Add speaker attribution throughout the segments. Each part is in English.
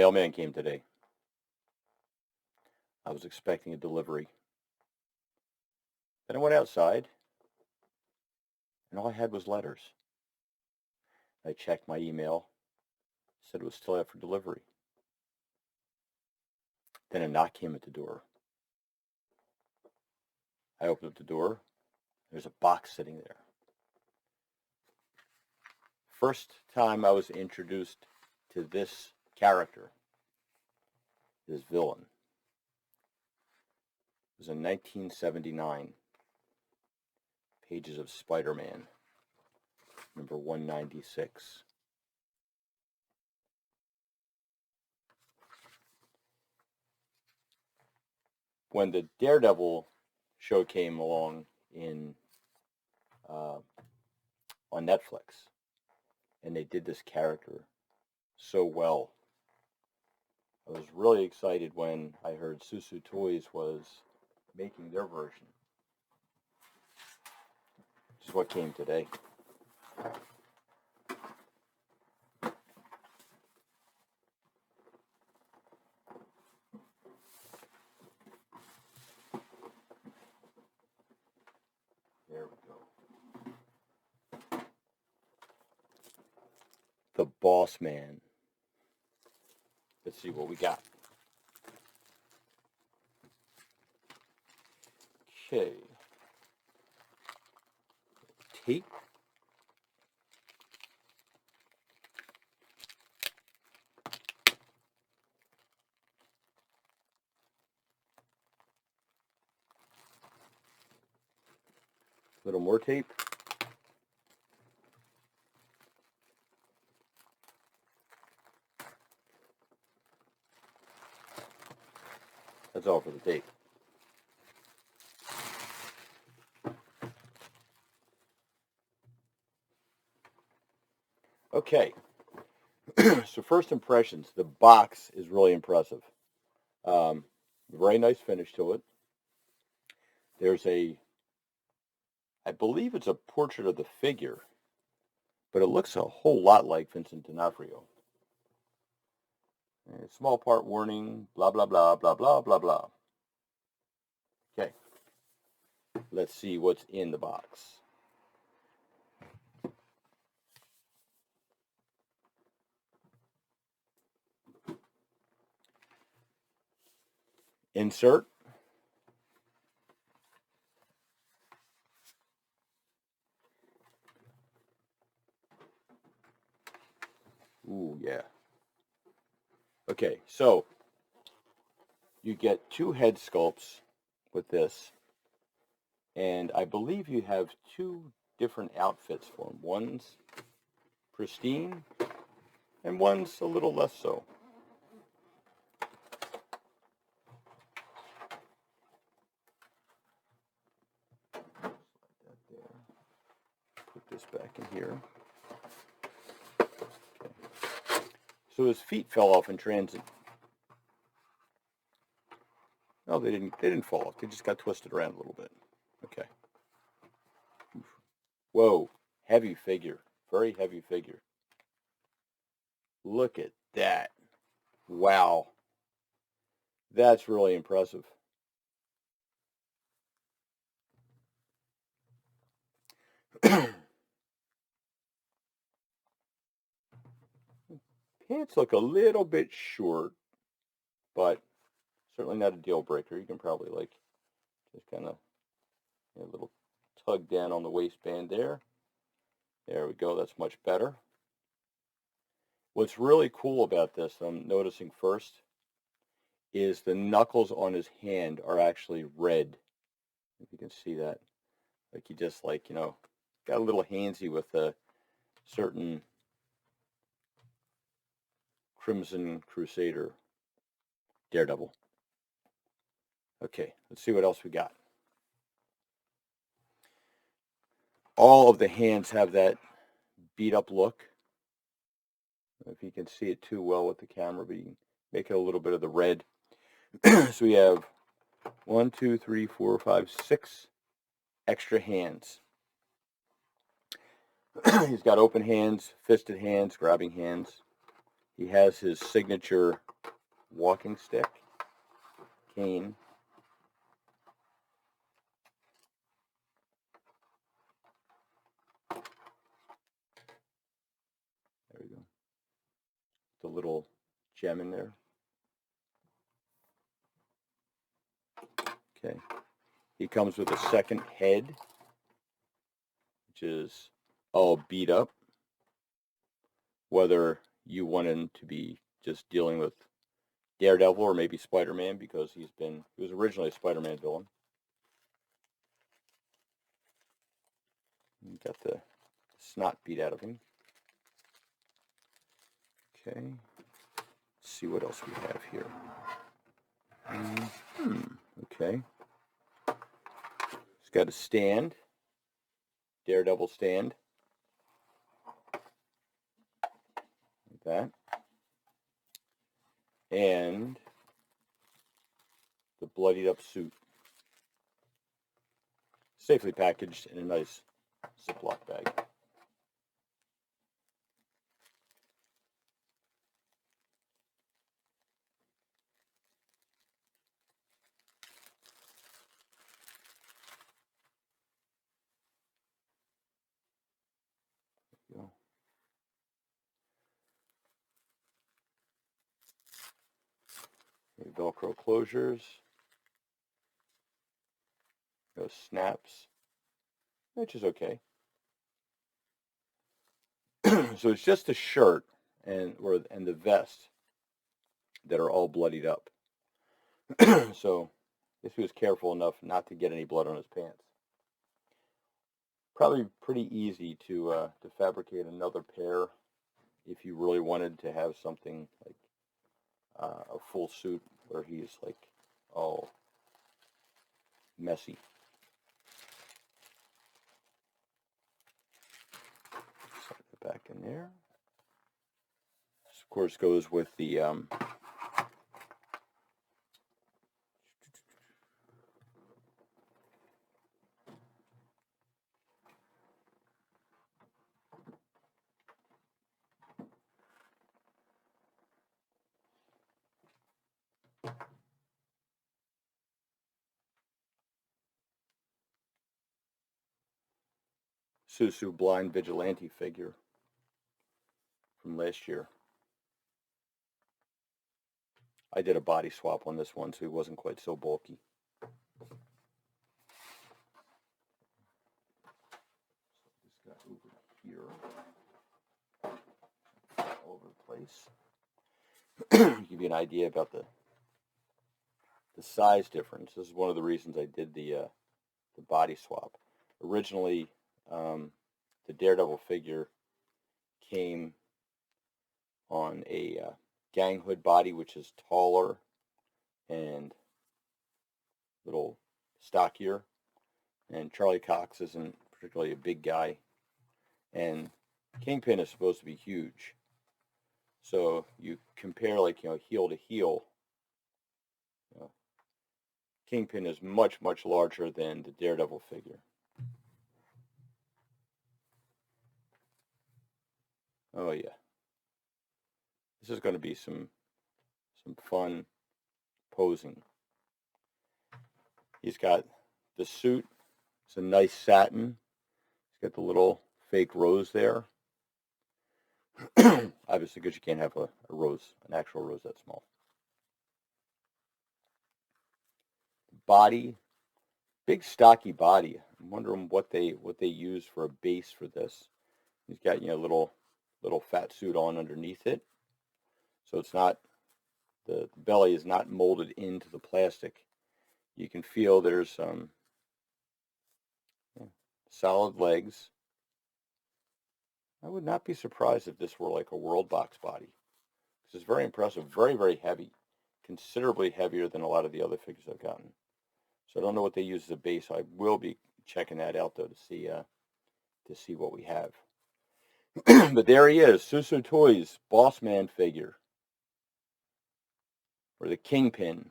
Speaker 1: mailman came today. I was expecting a delivery. Then I went outside, and all I had was letters. I checked my email, said it was still out for delivery. Then a knock came at the door. I opened up the door. There's a box sitting there. First time I was introduced to this character, this villain, was in 1979. Pages of Spider-Man, number 196. When the Daredevil show came along on Netflix, and they did this character so well, I was really excited when I heard Soosoo Toys was making their version. This is what came today. There we go. The Bossman. Let's see what we got. Okay. Tape. A little more tape. That's all for the tape. Okay. So first impressions, the box is really impressive. Very nice finish to it. There's I believe it's a portrait of the figure, but it looks a whole lot like Vincent D'Onofrio. A small part warning, blah, blah, blah, blah, blah, blah, blah. Okay. Let's see what's in the box. Insert. Ooh, yeah. Okay, so you get 2 head sculpts with this, and I believe you have 2 different outfits for them. One's pristine, and one's a little less so. Put this back in here. Okay. So his feet fell off in transit. No, they didn't fall off. They just got twisted around a little bit. Okay. Whoa, heavy figure. Very heavy figure. Look at that. Wow. That's really impressive. Pants look a little bit short, but certainly not a deal breaker. You can probably just kind of a little tug down on the waistband there. There we go. That's much better. What's really cool about this, I'm noticing first, is the knuckles on his hand are actually red. If you can see that. Like he just got a little handsy with a certain Crimson Crusader Daredevil. Okay, let's see what else we got. All of the hands have that beat up look. I don't know if you can see it too well with the camera, but you can make it a little bit of the red. So we have 1, 2, 3, 4, 5, 6 extra hands. He's got open hands, fisted hands, grabbing hands. He has his signature walking stick, cane. There we go. The little gem in there. Okay. He comes with a second head, which is all beat up. Whether you want him to be just dealing with Daredevil or maybe Spider-Man, because he was originally a Spider-Man villain. You got the snot beat out of him. Okay. Let's see what else we have here. Okay. It's got a stand. Daredevil stand. Like that. And the bloodied up suit. Safely packaged in a nice Ziploc bag. There you go. Velcro closures. Those snaps, which is okay. So it's just the shirt and the vest that are all bloodied up. So if he was careful enough not to get any blood on his pants. Probably pretty easy to fabricate another pair if you really wanted to have something like a full suit where he's like all messy. Slide it back in there. This, of course, goes with the Soosoo blind vigilante figure from last year. I did a body swap on this one, so he wasn't quite so bulky. This guy over here, all over the place. Give you an idea about the size difference. This is one of the reasons I did the body swap. Originally, the Daredevil figure came on a gang hood body, which is taller and a little stockier. And Charlie Cox isn't particularly a big guy. And Kingpin is supposed to be huge. So you compare, like, heel to heel. Kingpin is much, much larger than the Daredevil figure. Oh yeah. This is going to be some fun posing. He's got the suit. It's a nice satin. He's got the little fake rose there. Obviously, because you can't have a rose, an actual rose that small. Body, big stocky body. I'm wondering what they use for a base for this. He's got little fat suit on underneath it, so it's not, the belly is not molded into the plastic. You can feel there's some solid legs. I would not be surprised if this were like a World Box body. This is very impressive, very, very heavy, considerably heavier than a lot of the other figures I've gotten. So I don't know what they use as a base. I will be checking that out though to see what we have. But there he is, Soosoo Toys Bossman figure, or the Kingpin,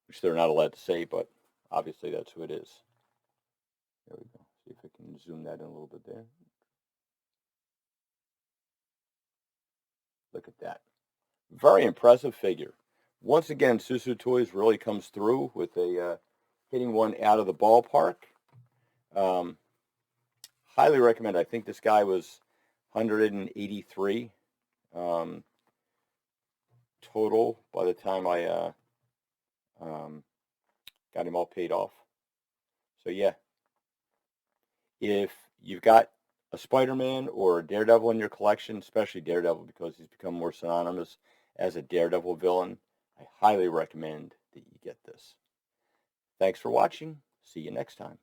Speaker 1: which they're not allowed to say, but obviously that's who it is. There we go. See if I can zoom that in a little bit there. Look at that. Very impressive figure. Once again, Soosoo Toys really comes through with a hitting one out of the ballpark. Highly recommend. I think this guy was 183 total by the time I got him all paid off. So yeah, if you've got a Spider-Man or a Daredevil in your collection, especially Daredevil because he's become more synonymous as a Daredevil villain, I highly recommend that you get this. Thanks for watching. See you next time.